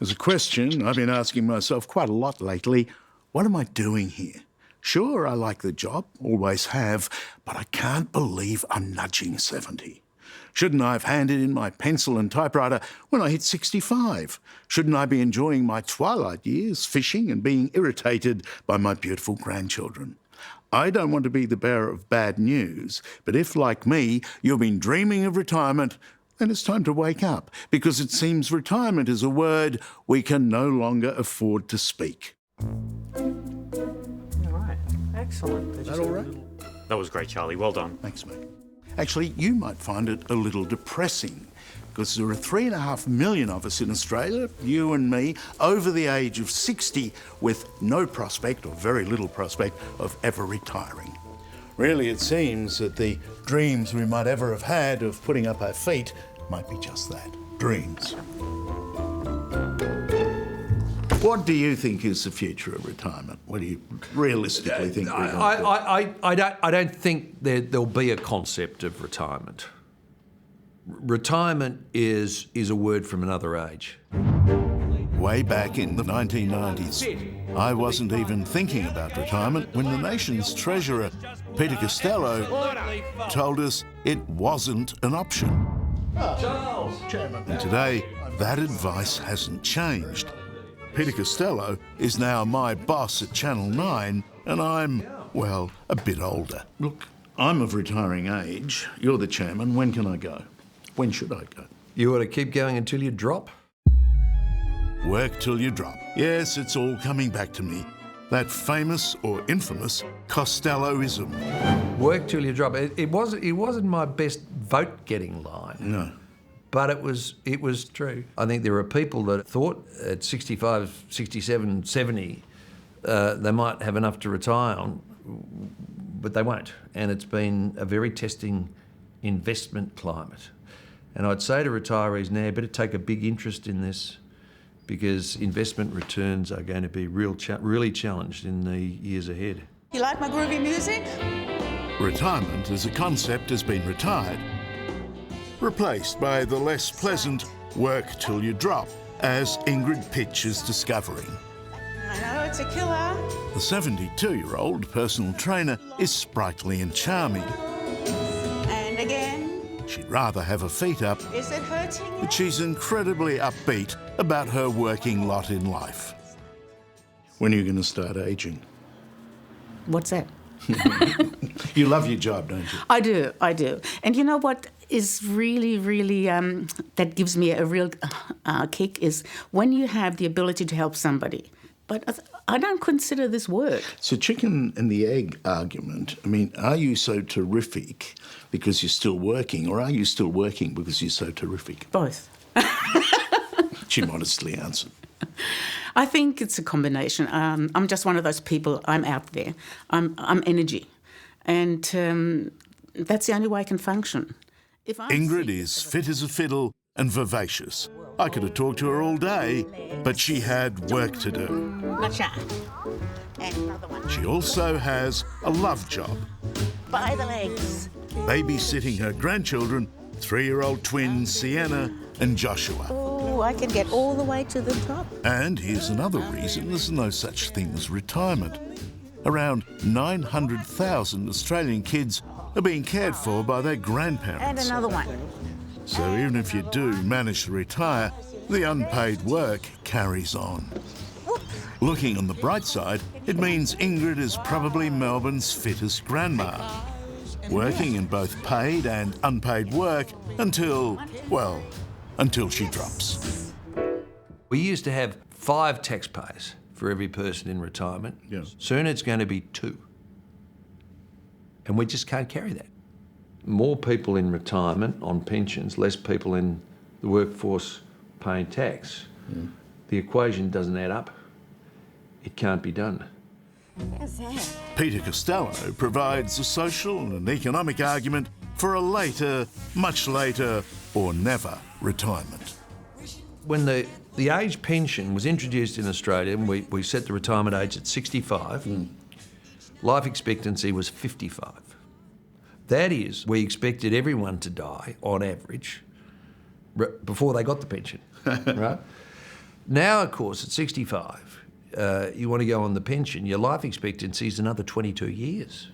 There's a question I've been asking myself quite a lot lately. What am I doing here? Sure, I like the job, always have, but I can't believe I'm nudging 70. Shouldn't I have handed in my pencil and typewriter when I hit 65? Shouldn't I be enjoying my twilight years, fishing and being irritated by my beautiful grandchildren? I don't want to be the bearer of bad news, but if, like me, you've been dreaming of retirement, then it's time to wake up, because it seems retirement is a word we can no longer afford to speak. All right. Excellent. Is that all right? That was great, Charlie. Well done. Thanks, mate. Actually, you might find it a little depressing, because there are 3.5 million of us in Australia, you and me, over the age of 60, with no prospect, or very little prospect, of ever retiring. Really, it seems that the dreams we might ever have had of putting up our feet might be just that, dreams. What do you think is the future of retirement? What do you realistically think we're going to do? I don't think there'll be a concept of retirement. Retirement is a word from another age. Way back in the 1990s, I wasn't even thinking about retirement when the nation's treasurer, Peter Costello, told us it wasn't an option. And today, that advice hasn't changed. Peter Costello is now my boss at Channel 9, and I'm, well, a bit older. Look, I'm of retiring age. You're the chairman. When can I go? When should I go? You ought to keep going until you drop. Work till you drop. Yes, it's all coming back to me. That famous or infamous Costelloism. Work till you drop. It wasn't my best vote-getting line. No. But it was true. I think there are people that thought at 65, 67, 70, they might have enough to retire on, but they won't. And it's been a very testing investment climate. And I'd say to retirees now, better take a big interest in this, because investment returns are going to be really challenged in the years ahead. You like my groovy music? Retirement as a concept has been retired, replaced by the less pleasant work till you drop, as Ingrid Pitch is discovering. I know, it's a killer. The 72-year-old personal trainer is sprightly and charming. And again. She'd rather have her feet up, Is it hurting you? but she's incredibly upbeat about her working lot in life. When are you going to start ageing? What's that? You love your job, don't you? I do. And you know what is really, that gives me a real kick is when you have the ability to help somebody. But I don't consider this work. So chicken and the egg argument, I mean, are you so terrific because you're still working, or are you still working because you're so terrific? Both. She modestly answered. I think it's a combination. I'm just one of those people. I'm out there. I'm energy. And that's the only way I can function. Ingrid is fit as a fiddle and vivacious. I could have talked to her all day, but she had work to do. Gotcha. And another one. She also has a love job. By the legs. Babysitting her grandchildren, 3-year-old twins Sienna and Joshua. Oh, I can get all the way to the top. And here's another reason there's no such thing as retirement. Around 900,000 Australian kids are being cared for by their grandparents. And another one. So even if you do manage to retire, the unpaid work carries on. Looking on the bright side, it means Ingrid is probably Melbourne's fittest grandma, working in both paid and unpaid work until she drops. We used to have 5 taxpayers for every person in retirement. Yeah. Soon it's going to be 2. And we just can't carry that. More people in retirement on pensions, less people in the workforce paying tax. Yeah. The equation doesn't add up. It can't be done. How's that? Peter Costello provides a social and economic argument for a later, much later, or never retirement. When the age pension was introduced in Australia, and we set the retirement age at 65, life expectancy was 55. That is, we expected everyone to die, on average, before they got the pension, right? Now, of course, at 65, you want to go on the pension, your life expectancy is another 22 years.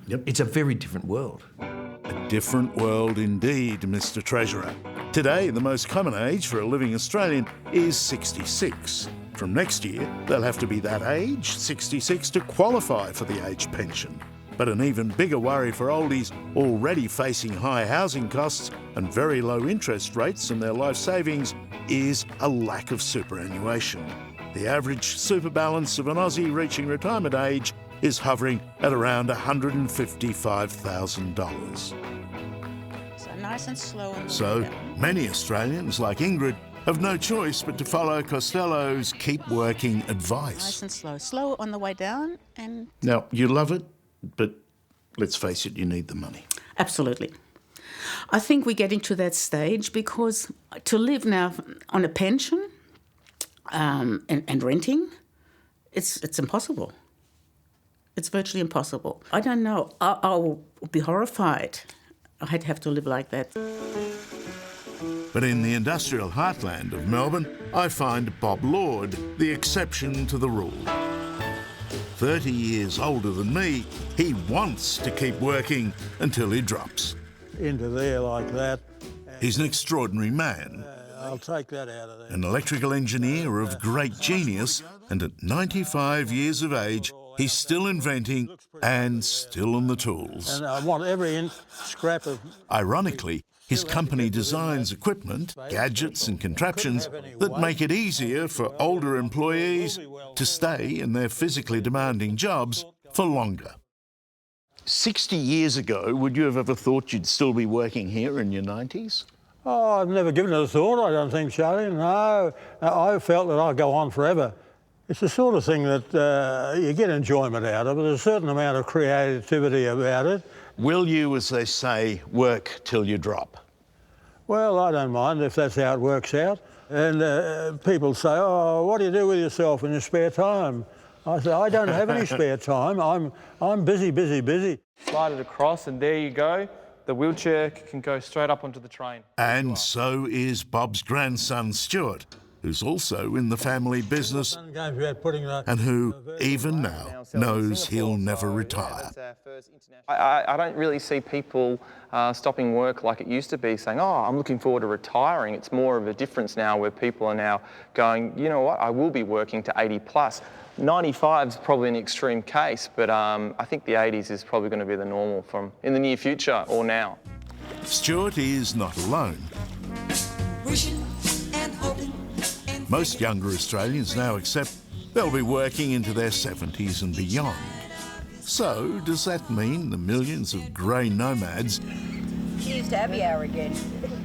Yep. It's a very different world. A different world indeed, Mr. Treasurer. Today, the most common age for a living Australian is 66. From next year, they'll have to be that age, 66, to qualify for the age pension. But an even bigger worry for oldies already facing high housing costs and very low interest rates in their life savings is a lack of superannuation. The average super balance of an Aussie reaching retirement age is hovering at around $155,000. So nice and slow. So many Australians, like Ingrid, have no choice but to follow Costello's keep working advice. Nice and slow. Slow on the way down and... Now, you love it, but let's face it, you need the money. Absolutely. I think we're getting to that stage because to live now on a pension and renting, it's impossible. It's virtually impossible. I don't know. I'll be horrified. I'd have to live like that. But in the industrial heartland of Melbourne, I find Bob Lord the exception to the rule. 30 years older than me, he wants to keep working until he drops. Into there like that. He's an extraordinary man, I'll take that out of there. an electrical engineer of great genius, and at 95 years of age, he's still inventing and still on the tools. And I want every scrap of... Ironically, his company designs equipment, gadgets and contraptions that make it easier for older employees to stay in their physically demanding jobs for longer. 60 years ago, would you have ever thought you'd still be working here in your 90s? Oh, I've never given it a thought, I don't think, Charlie. No, I felt that I'd go on forever. It's the sort of thing that you get enjoyment out of. There's a certain amount of creativity about it. Will you, as they say, work till you drop? Well, I don't mind if that's how it works out. And people say, oh, what do you do with yourself in your spare time? I say, I don't have any spare time. I'm busy, busy, busy. Slide it across and there you go. The wheelchair can go straight up onto the train. And so is Bob's grandson, Stuart, who's also in the family business and who, even now, knows he'll never retire. I don't really see people stopping work like it used to be, saying, oh, I'm looking forward to retiring. It's more of a difference now where people are now going, you know what, I will be working to 80 plus. 95 is probably an extreme case, but I think the 80s is probably going to be the normal from in the near future or now. Stuart is not alone. Most younger Australians now accept they'll be working into their 70s and beyond. So, does that mean the millions of grey nomads Here's to happy hour again.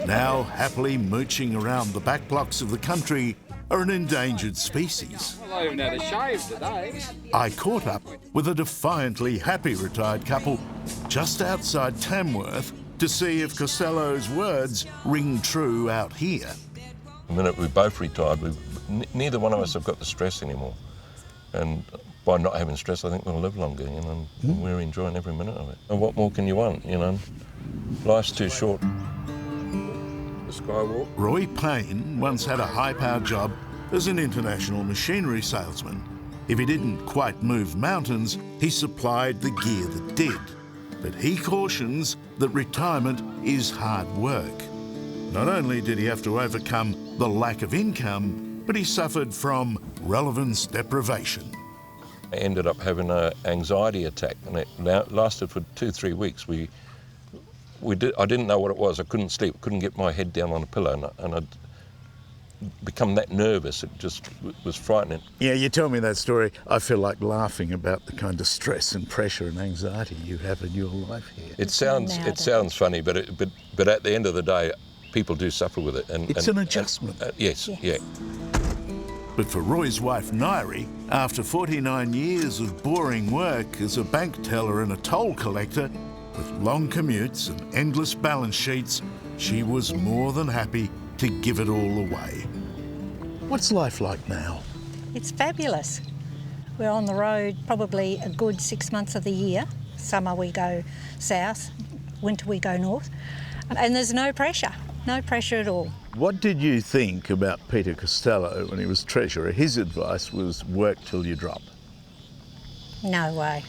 now happily mooching around the back blocks of the country are an endangered species? I even had a shave today. I caught up with a defiantly happy retired couple just outside Tamworth to see if Costello's words ring true out here. The minute we both retired, neither one of us have got the stress anymore. And by not having stress, I think we'll live longer, you know, and we're enjoying every minute of it. And what more can you want, you know? Life's too short. The skywalk. Nyree Payne once had a high-powered job as an international machinery salesman. If he didn't quite move mountains, he supplied the gear that did. But he cautions that retirement is hard work. Not only did he have to overcome the lack of income, but he suffered from relevance deprivation. I ended up having an anxiety attack, and it lasted for 2-3 weeks. I didn't know what it was. I couldn't sleep, couldn't get my head down on a pillow, and I'd become that nervous. It just was frightening. Yeah, you tell me that story, I feel like laughing about the kind of stress and pressure and anxiety you have in your life here. It sounds funny, but at the end of the day, people do suffer with it. And it's an adjustment. Yes, yeah. But for Roy's wife, Nyree, after 49 years of boring work as a bank teller and a toll collector, with long commutes and endless balance sheets, she was more than happy to give it all away. What's life like now? It's fabulous. We're on the road probably a good 6 months of the year. Summer we go south, winter we go north. And there's no pressure at all. What did you think about Peter Costello when he was Treasurer? His advice was work till you drop. No way.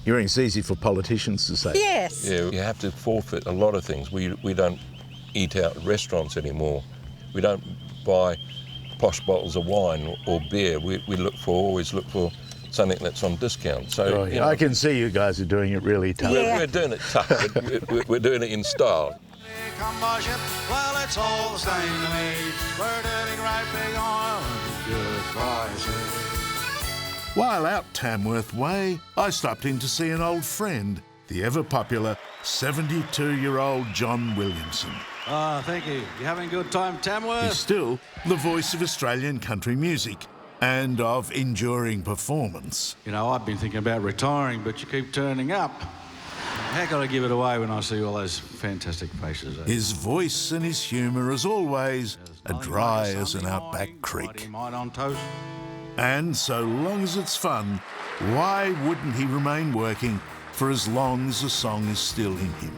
You think it's easy for politicians to say? Yes. Yeah, you have to forfeit a lot of things. We don't eat out at restaurants anymore. We don't buy posh bottles of wine or beer. We always look for something that's on discount. So you know, I can see you guys are doing it really tough. we're doing it tough, but we're doing it in style. Come by ship, well, it's all the same to me. We're doing great big oil and good prices. While out Tamworth Way, I stopped in to see an old friend, the ever-popular 72-year-old John Williamson. Thank you. You having a good time, Tamworth? He's still the voice of Australian country music and of enduring performance. You know, I've been thinking about retiring, but you keep turning up. How can I give it away when I see all those fantastic faces? His voice and his humour, as always, are dry as an outback creek. On toast. And so long as it's fun, why wouldn't he remain working for as long as the song is still in him?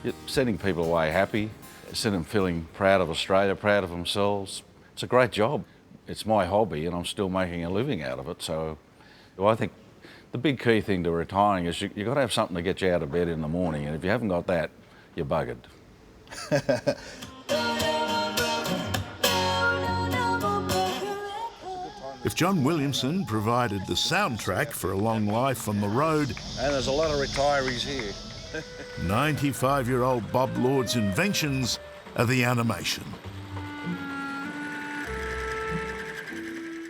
You're sending people away happy, sending them feeling proud of Australia, proud of themselves. It's a great job. It's my hobby and I'm still making a living out of it. So I think the big key thing to retiring is you've got to have something to get you out of bed in the morning, and if you haven't got that, you're buggered. If John Williamson provided the soundtrack for a long life on the road, And there's a lot of retirees here. 95-year-old Bob Lord's inventions are the animation.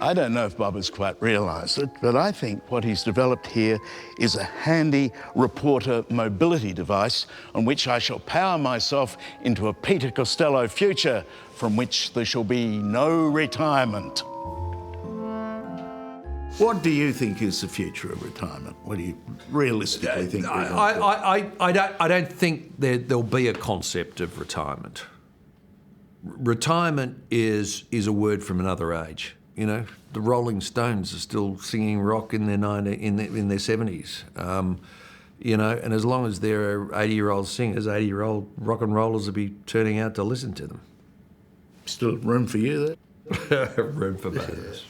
I don't know if Bob has quite realised it, but I think what he's developed here is a handy reporter mobility device on which I shall power myself into a Peter Costello future from which there shall be no retirement. What do you think is the future of retirement? What do you realistically think? I don't think there'll be a concept of retirement. Retirement is a word from another age. You know, the Rolling Stones are still singing rock in their 70s. You know, and as long as there are 80-year-old singers, 80-year-old rock and rollers will be turning out to listen to them. Still room for you there? Room for both of us.